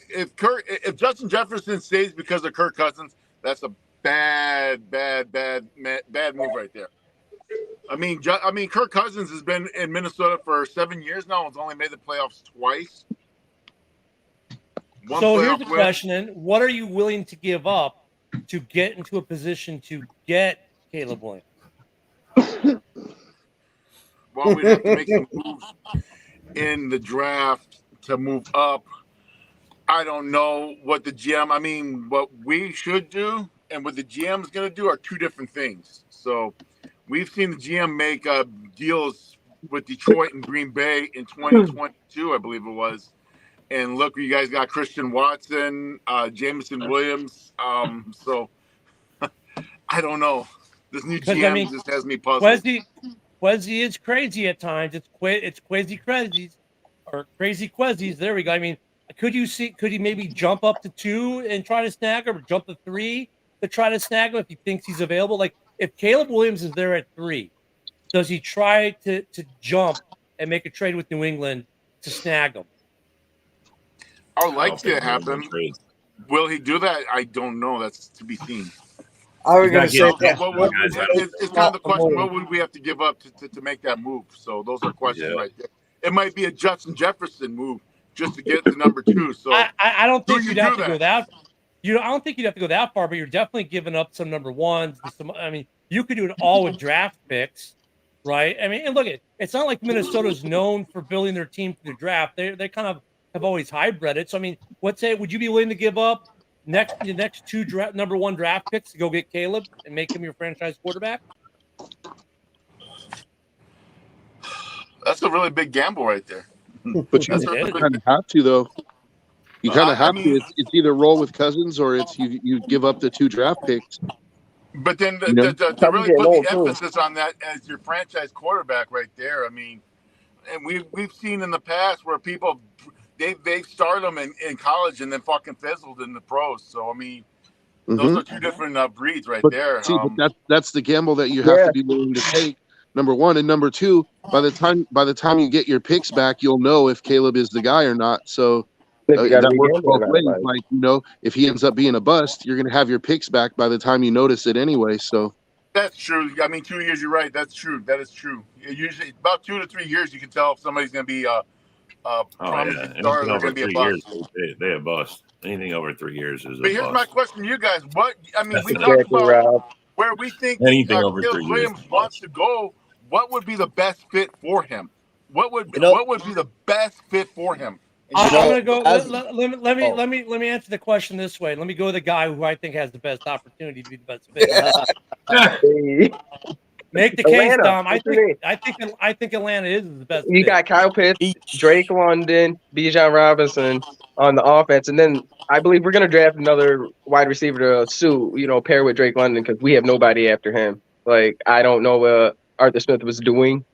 if Justin Jefferson stays because of Kirk Cousins, that's a bad move right there. I mean, Kirk Cousins has been in Minnesota for 7 years now. He's only made the playoffs twice. So here's the question: what are you willing to give up to get into a position to get Caleb Williams? Well, we'd have to make some moves in the draft to move up. I don't know what the GM. I mean, what we should do and what the GM is going to do are two different things. So we've seen the GM make deals with Detroit and Green Bay in 2022, I believe it was. And look, you guys got Christian Watson, Jameson Williams. So I don't know. This new GM just has me puzzled. Quezzy is crazy at times. It's Quezzy Crazies or Crazy Quezzies. There we go. I mean, could he maybe jump up to 2 and try to snag him, or jump to 3 to try to snag him if he thinks he's available? Like if Caleb Williams is there at 3, does he try to jump and make a trade with New England to snag him? I would like to happen. Will he do that? I don't know. That's to be seen. I was going to say it's kind of the question: what would we have to give up to make that move? So those are questions right there. It might be a Justin Jefferson move just to get to number 2. So I don't think you'd have to go that. I don't think you'd have to go that far, but you're definitely giving up some number ones. I mean, you could do it all with draft picks, right? I mean, and look, it's not like Minnesota's known for building their team through the draft. They kind of have always hybrid it. So I mean, would you be willing to give up the next 2 number 1 draft picks to go get Caleb and make him your franchise quarterback? That's a really big gamble right there. But you kind of have to, though. You kind of have to. It's either roll with Cousins or it's you give up the 2 draft picks. But then to really put the emphasis on that as your franchise quarterback right there, I mean, and we've seen in the past where people they start them in college and then fucking fizzled in the pros. So I mean, those are 2 different breeds right there. See, but that's the gamble that you have to be willing to take. Number 1, and number 2, by the time you get your picks back, you'll know if Caleb is the guy or not. So that works both ways. Like, if he ends up being a bust, you're going to have your picks back by the time you notice it anyway. So that's true. I mean, 2 years. You're right. That's true. That is true. Usually, about 2 to 3 years, you can tell if somebody's going to be promising star. They're going to be a bust. They a bust. Anything over 3 years is. But here's my question to you guys: we talked about where we think anything over 3 years Williams wants to go. What would be the best fit for him? What would be the best fit for him? I'm gonna go. Let me answer the question this way. Let me go with the guy who I think has the best opportunity to be the best fit. Make the case, Dom. I think Atlanta is the best. You got Kyle Pitts, Drake London, Bijan Robinson on the offense, and then I believe we're gonna draft another wide receiver to pair with Drake London because we have nobody after him. Like I don't know what Arthur Smith was doing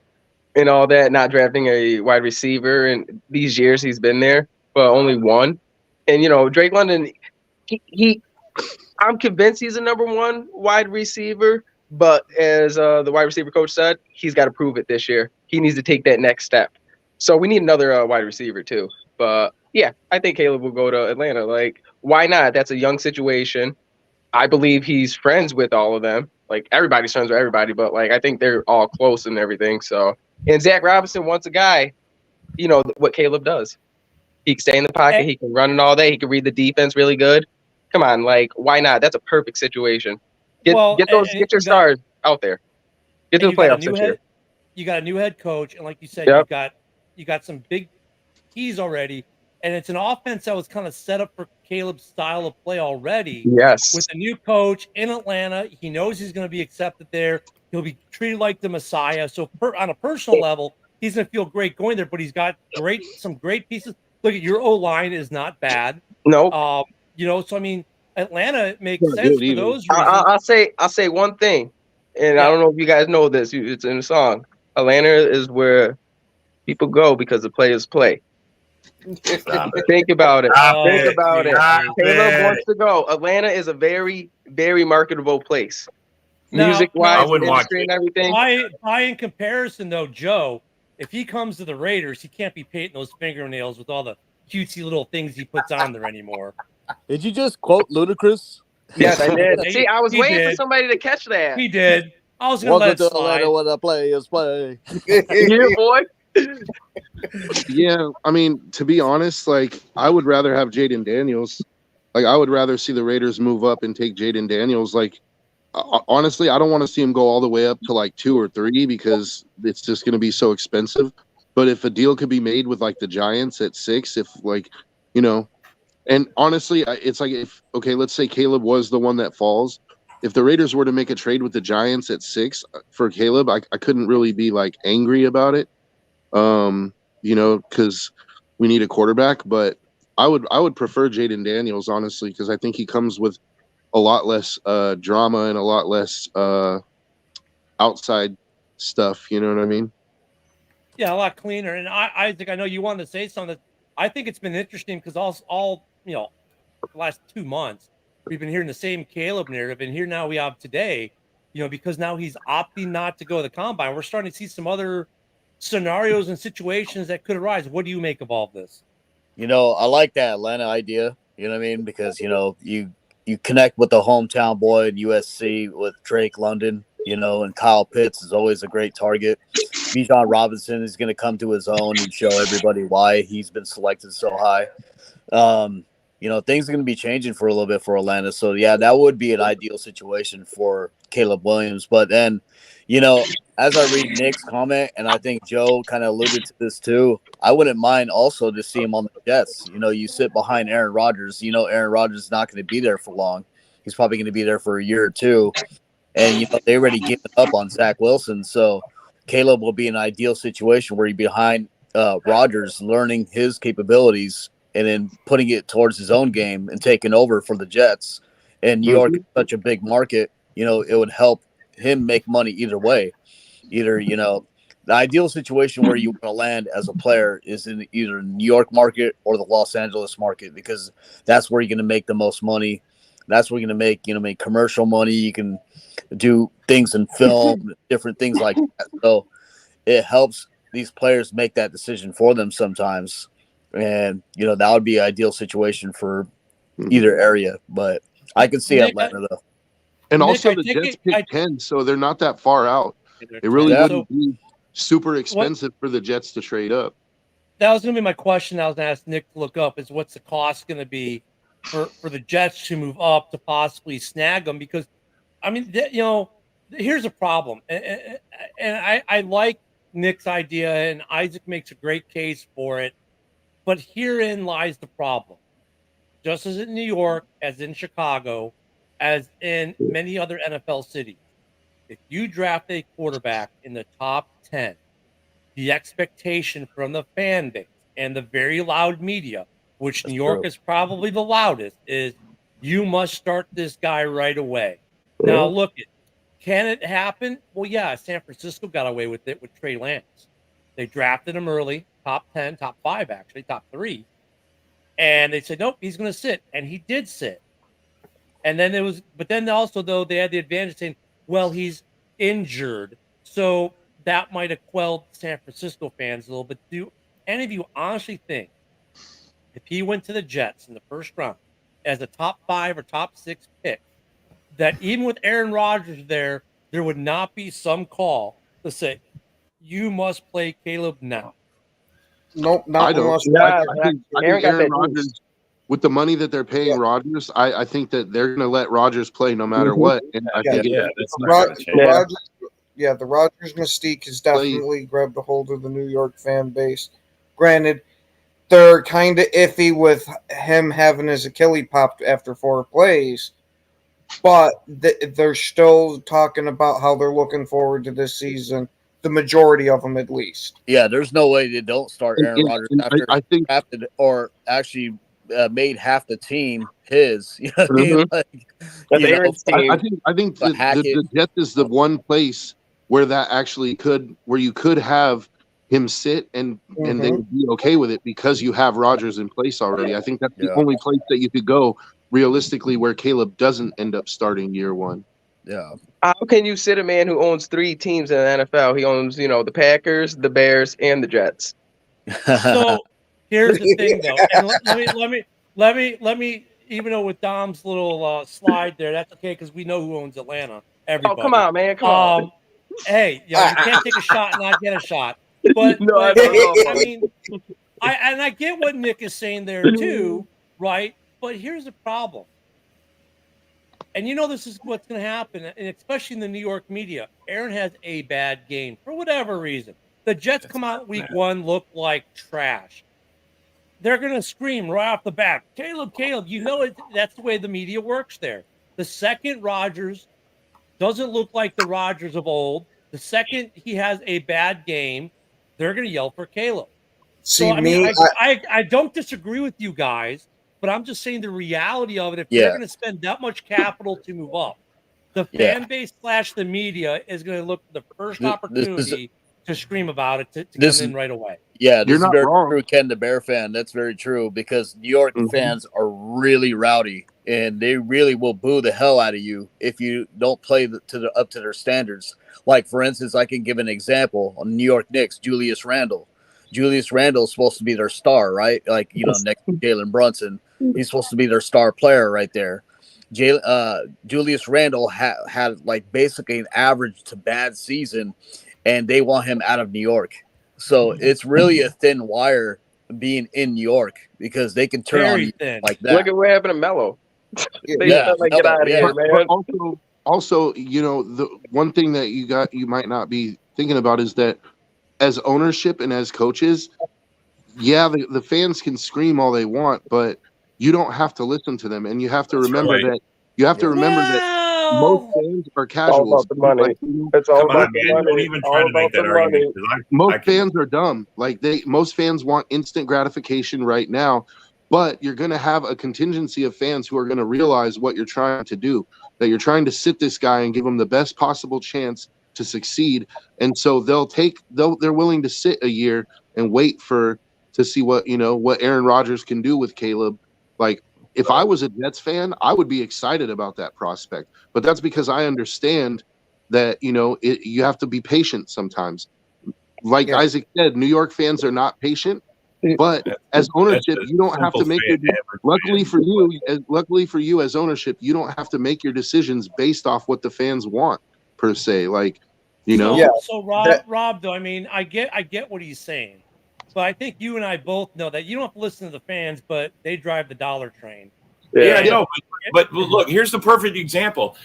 and all that, not drafting a wide receiver in these years he's been there, but only one. And Drake London, I'm convinced he's a number 1 wide receiver. But as the wide receiver coach said, he's got to prove it this year. He needs to take that next step. So we need another wide receiver too. But yeah, I think Caleb will go to Atlanta. Like, why not? That's a young situation. I believe he's friends with all of them. Like everybody's friends with everybody, but like I think they're all close and everything. So, and Zach Robinson wants a guy, what Caleb does. He can stay in the pocket. He can run it all day. He can read the defense really good. Come on, like why not? That's a perfect situation. Get your stars out there. Get to the playoffs this year. You got a new head coach, and like you said, you got some big keys already, and it's an offense that was kind of set up for Caleb's style of play already. Yes. With the new coach in Atlanta, he knows he's going to be accepted there. He'll be treated like the Messiah. So on a personal level, he's going to feel great going there. But he's got some great pieces. Look at your O-line is not bad. No. So I mean, Atlanta makes sense for those reasons. I'll say one thing, and I don't know if you guys know this. It's in the song. Atlanta is where people go because the players play. Think about it. Think about it. Caleb wants to go. Atlanta is a very, very marketable place. Music-wise, industry and everything. By in comparison, though, Joe, if he comes to the Raiders, he can't be painting those fingernails with all the cutesy little things he puts on there anymore. Did you just quote Ludacris? Yes, I did. See, I was waiting for somebody to catch that. He did. I was going to let it slide. Atlanta when the players play. Yeah, boy. Yeah, I mean, to be honest, like I would rather have Jaden Daniels. Like I would rather see the Raiders move up and take Jaden Daniels. Like honestly, I don't want to see him go all the way up to like 2 or 3 because it's just going to be so expensive. But if a deal could be made with like the Giants at 6, if like, you know, and honestly, it's like let's say Caleb was the one that falls. If the Raiders were to make a trade with the Giants at 6 for Caleb, I couldn't really be like angry about it. You know, because we need a quarterback, but I would prefer Jaden Daniels, honestly, because I think he comes with a lot less drama and a lot less outside stuff. You know what I mean? Yeah, a lot cleaner. And I think I know you wanted to say something. I think it's been interesting because all the last 2 months we've been hearing the same Caleb narrative, and here now we have today, because now he's opting not to go to the combine. We're starting to see some other scenarios and situations that could arise. What do you make of all of this? I like that Atlanta idea. You know what I mean? Because you connect with the hometown boy at USC with Drake London. And Kyle Pitts is always a great target. Bijan Robinson is going to come to his own and show everybody why he's been selected so high. Things are going to be changing for a little bit for Atlanta. So, yeah, that would be an ideal situation for Caleb Williams. But then, as I read Nick's comment, and I think Joe kind of alluded to this too, I wouldn't mind also to see him on the Jets. You sit behind Aaron Rodgers. Aaron Rodgers is not going to be there for long. He's probably going to be there for a year or two. And, they already given up on Zach Wilson. So Caleb will be an ideal situation where he's behind Rodgers, learning his capabilities and then putting it towards his own game and taking over for the Jets. And New York is such a big market, it would help him make money either way. Either, the ideal situation where you want to land as a player is in either the New York market or the Los Angeles market, because that's where you're going to make the most money. That's where you're going to make commercial money. You can do things in film, different things like that. So it helps these players make that decision for them sometimes. And, that would be an ideal situation for either area. But I can see Atlanta, though. And also the Jets picked 10, so they're not that far out. It really wouldn't be super expensive for the Jets to trade up. That was going to be my question. I was going to ask Nick to look up is what's the cost going to be for the Jets to move up to possibly snag them? Because, I mean, here's a problem. And I like Nick's idea, and Isaac makes a great case for it. But herein lies the problem. Just as in New York, as in Chicago, as in many other NFL cities, if you draft a quarterback in the top 10, the expectation from the fan base and the very loud media, which New York is probably the loudest, is you must start this guy right away. Now, look, can it happen? Well, yeah, San Francisco got away with it with Trey Lance. They drafted him early, top 10, top 5, actually, top 3. And they said, nope, he's going to sit. And he did sit. And then though, they had the advantage saying, well, he's injured. So that might have quelled San Francisco fans a little bit. Do any of you honestly think if he went to the Jets in the first round as a top 5 or top 6 pick, that even with Aaron Rodgers there would not be some call to say, you must play Caleb now? Nope, I not don't. unless Yeah, I think Aaron got Aaron that Rodgers, juice. with the money that they're paying Yeah. Rodgers, I think that they're going to let Rodgers play no matter Mhm. what. And I Yeah. think Yeah, it, that's not Rod- going to the change. Yeah. Rodgers, the Rodgers mystique has definitely grabbed a hold of the New York fan base. Granted, they're kind of iffy with him having his Achilles popped after 4 plays, but they're still talking about how they're looking forward to this season. The majority of them, at least. Yeah, there's no way they don't start and- Aaron and- Rodgers and after I think drafted or actually made half the team his. You know what I mean? Mhm. Like, That's you know, Aaron's team. I think But the Hackett- Jets is the one place where that actually where you could have him sit and they would be okay with it because you have Rodgers in place already. I think that's the Yeah. only place that you could go realistically where Caleb doesn't end up starting year one. yeah. How can you sit a man who owns 3 teams in the NFL? He owns, the Packers, the Bears, and the Jets. So here's the thing, though, and let me. Even though with Dom's little slide there, that's okay because we know who owns Atlanta. Everybody. Oh, come on, man. Come on. Hey, you can't take a shot and not get a shot. But, No, I but don't know. I mean, I get what Nick is saying there too, right? But here's the problem. And this is what's going to happen, and especially in the New York media. Aaron has a bad game for whatever reason. The Jets come out week 1, look like trash. They're going to scream right off the bat, Caleb. That's the way the media works there. The second Rodgers doesn't look like the Rodgers of old, the second he has a bad game, they're going to yell for Caleb. See, So, I don't disagree with you guys, but I'm just saying the reality of it. If they're going to spend that much capital to move up, the fan base / the media is going to look for the first opportunity to scream about it to come in right away. Yeah, this You're is not very wrong. true, Ken, the Bear fan. That's very true because New York fans are really rowdy and they really will boo the hell out of you if you don't play up to their standards. Like, for instance, I can give an example on New York Knicks, Julius Randle. Julius Randle is supposed to be their star, right? Like, next to Jalen Brunson. He's supposed to be their star player right there. Julius Randle had like basically an average to bad season, and they want him out of New York. So it's really a thin wire being in New York because they can turn on you like that. Look at what happened to Melo. They Yeah, said, get out of here, man. But also, the one thing that you might not be thinking about is that as ownership and as coaches, the fans can scream all they want, but you don't have to listen to them, and you have to remember that most fans are casuals. All about the money. It's all Come about on, the man. money. Don't even try All to make about that the money. argument. 'Cause I Most can- fans are dumb. Like most fans want instant gratification right now, but you're going to have a contingency of fans who are going to realize what you're trying to do, that you're trying to sit this guy and give him the best possible chance to succeed. And so they're willing to sit a year and wait to see what Aaron Rodgers can do with Caleb. Like, if I was a Jets fan, I would be excited about that prospect. But that's because I understand that, you have to be patient sometimes. Like Isaac said, New York fans are not patient. But as ownership, you don't have to make it. Luckily for you, as ownership, you don't have to make your decisions based off what the fans want, per se. Like, So Rob, though, I mean, I get what he's saying, but I think you and I both know that you don't have to listen to the fans, but they drive the dollar train. Yeah, I know. But look, here's the perfect example.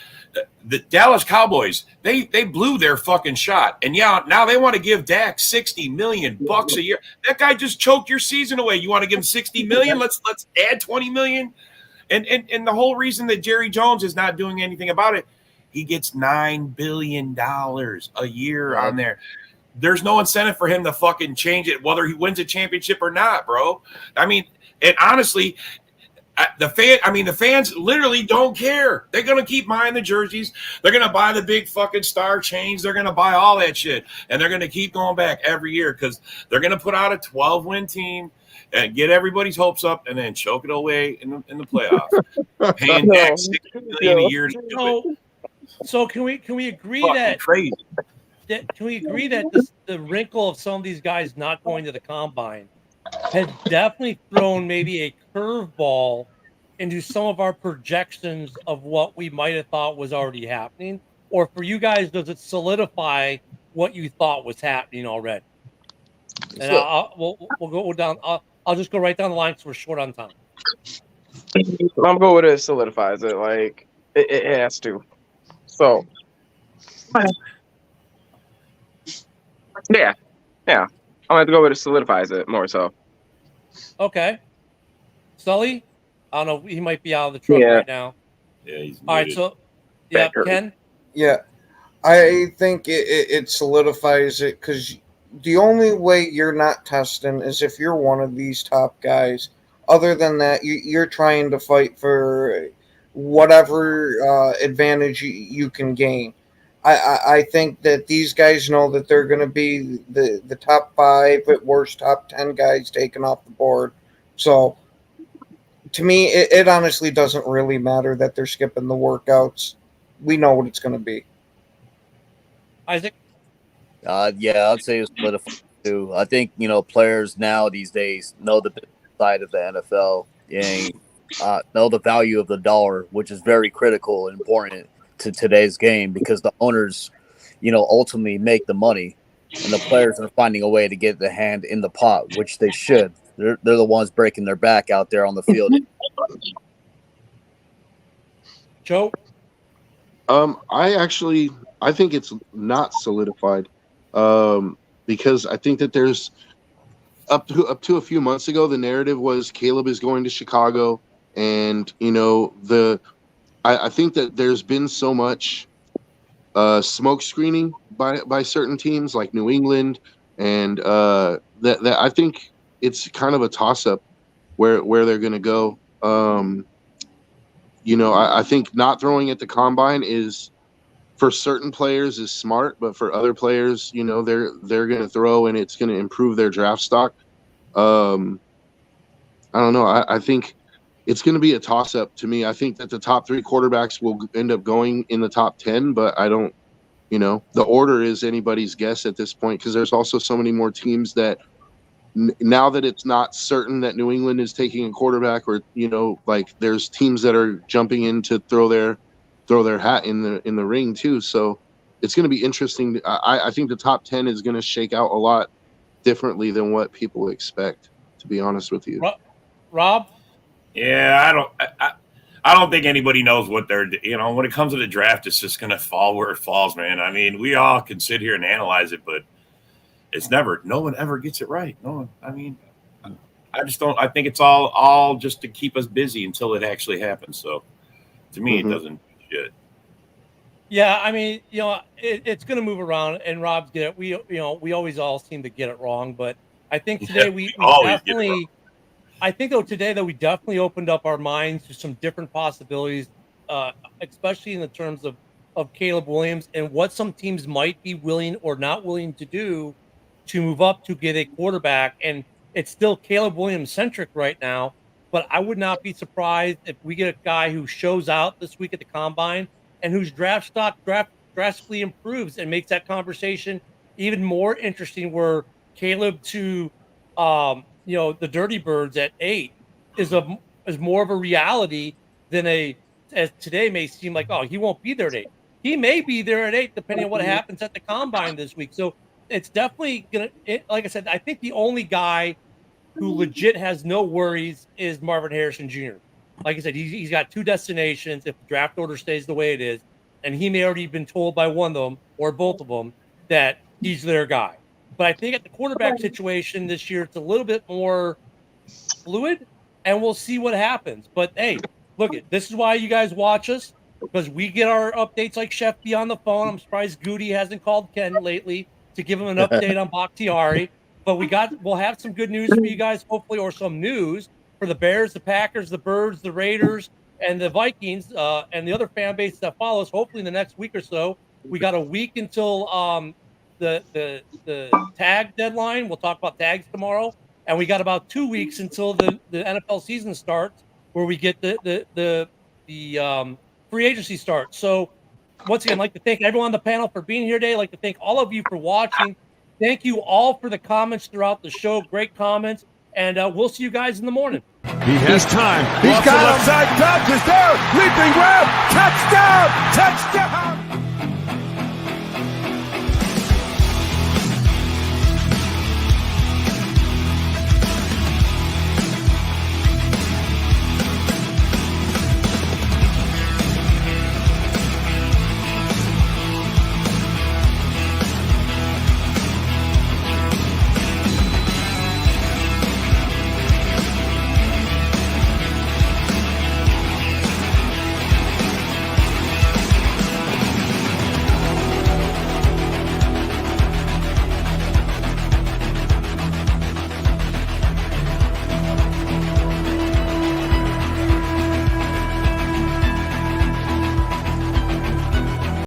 The Dallas Cowboys, they blew their fucking shot. And now they want to give Dak $60 million a year. That guy just choked your season away. You want to give him $60 million? Let's add $20 million. And the whole reason that Jerry Jones is not doing anything about it, he gets $9 billion a year on there. There's no incentive for him to fucking change it, whether he wins a championship or not, bro. I mean, and honestly, the fans literally don't care. They're going to keep buying the jerseys. They're going to buy the big fucking star chains. They're going to buy all that shit. And they're going to keep going back every year because they're going to put out a 12-win team and get everybody's hopes up and then choke it away in the playoffs. Paying Dak $60 million a year to do it. So can we agree Fucking that crazy. Can we agree that the wrinkle of some of these guys not going to the combine has definitely thrown maybe a curveball into some of our projections of what we might have thought was already happening? Or for you guys, does it solidify what you thought was happening already? And we'll go down. I'll just go right down the line because we're short on time. I'm going with it. Solidifies it. Like it has to. So yeah. I'm gonna have to go with it. Solidifies it more so. Okay. Sully, I don't know. He might be out of the truck right now. Yeah, he's All right. muted. So yeah, Ken. Yeah, I think it solidifies it because the only way you're not testing is if you're one of these top guys. Other than that, you're trying to fight for whatever advantage you can gain. I think that these guys know that they're going to be the top 5, at worst top 10 guys taken off the board. So to me, it honestly doesn't really matter that they're skipping the workouts. We know what it's going to be. Isaac? Yeah, I'd say it's solidified too. I think, players now these days know the business side of the NFL and know the value of the dollar, which is very critical and important to today's game because the owners, ultimately make the money and the players are finding a way to get the hand in the pot, which they should. They're the ones breaking their back out there on the field. Joe? I think it's not solidified because I think that there's up to a few months ago, the narrative was Caleb is going to Chicago, and I think that there's been so much smoke screening by certain teams like New England, and that I think it's kind of a toss up where they're going to go. I think not throwing at the combine is, for certain players, is smart, but for other players, they're going to throw and it's going to improve their draft stock. I don't know. I think it's going to be a toss up to me. I think that the top 3 quarterbacks will end up going in the top 10, but I don't, the order is anybody's guess at this point because there's also so many more teams that now that it's not certain that New England is taking a quarterback, or there's teams that are jumping in to throw their hat in the ring too. So it's going to be interesting. I think the top 10 is going to shake out a lot differently than what people expect, to be honest with you. Rob? Yeah, I don't think anybody knows what they're, when it comes to the draft, it's just going to fall where it falls, man. I mean, we all can sit here and analyze it, but no one ever gets it right. No one, I think it's all just to keep us busy until it actually happens. So to me, it doesn't shit. Yeah, I mean, it's going to move around, and Rob's get it. We always all seem to get it wrong, but I think today we definitely. I think today we definitely opened up our minds to some different possibilities, especially in the terms of Caleb Williams and what some teams might be willing or not willing to do to move up to get a quarterback. And it's still Caleb Williams centric right now, but I would not be surprised if we get a guy who shows out this week at the combine and whose draft stock drastically improves and makes that conversation even more interesting, where Caleb to the Dirty Birds at 8 is more of a reality than as today may seem like, he won't be there at 8. He may be there at 8 depending on what happens at the combine this week. So it's definitely like I said, I think the only guy who legit has no worries is Marvin Harrison Jr. Like I said, he's got 2 destinations if the draft order stays the way it is, and he may already been told by one of them or both of them that he's their guy. But I think at the quarterback situation this year, it's a little bit more fluid, and we'll see what happens. But hey, look, this is why you guys watch us, because we get our updates like Chef B on the phone. I'm surprised Goody hasn't called Ken lately to give him an update on Bakhtiari. But we'll have some good news for you guys, hopefully, or some news for the Bears, the Packers, the Birds, the Raiders, and the Vikings, and the other fan bases that follow us. Hopefully, in the next week or so, we got a week until the tag deadline. We'll talk about tags tomorrow, and we got about 2 weeks until the NFL season starts, where we get the free agency starts. So once again, I'd like to thank everyone on the panel for being here today. I'd like to thank all of you for watching. Thank you all for the comments throughout the show. Great comments, and we'll see you guys in the morning. He has time. He's got left side. Doug is there. Leaping grab. Touchdown. Touchdown.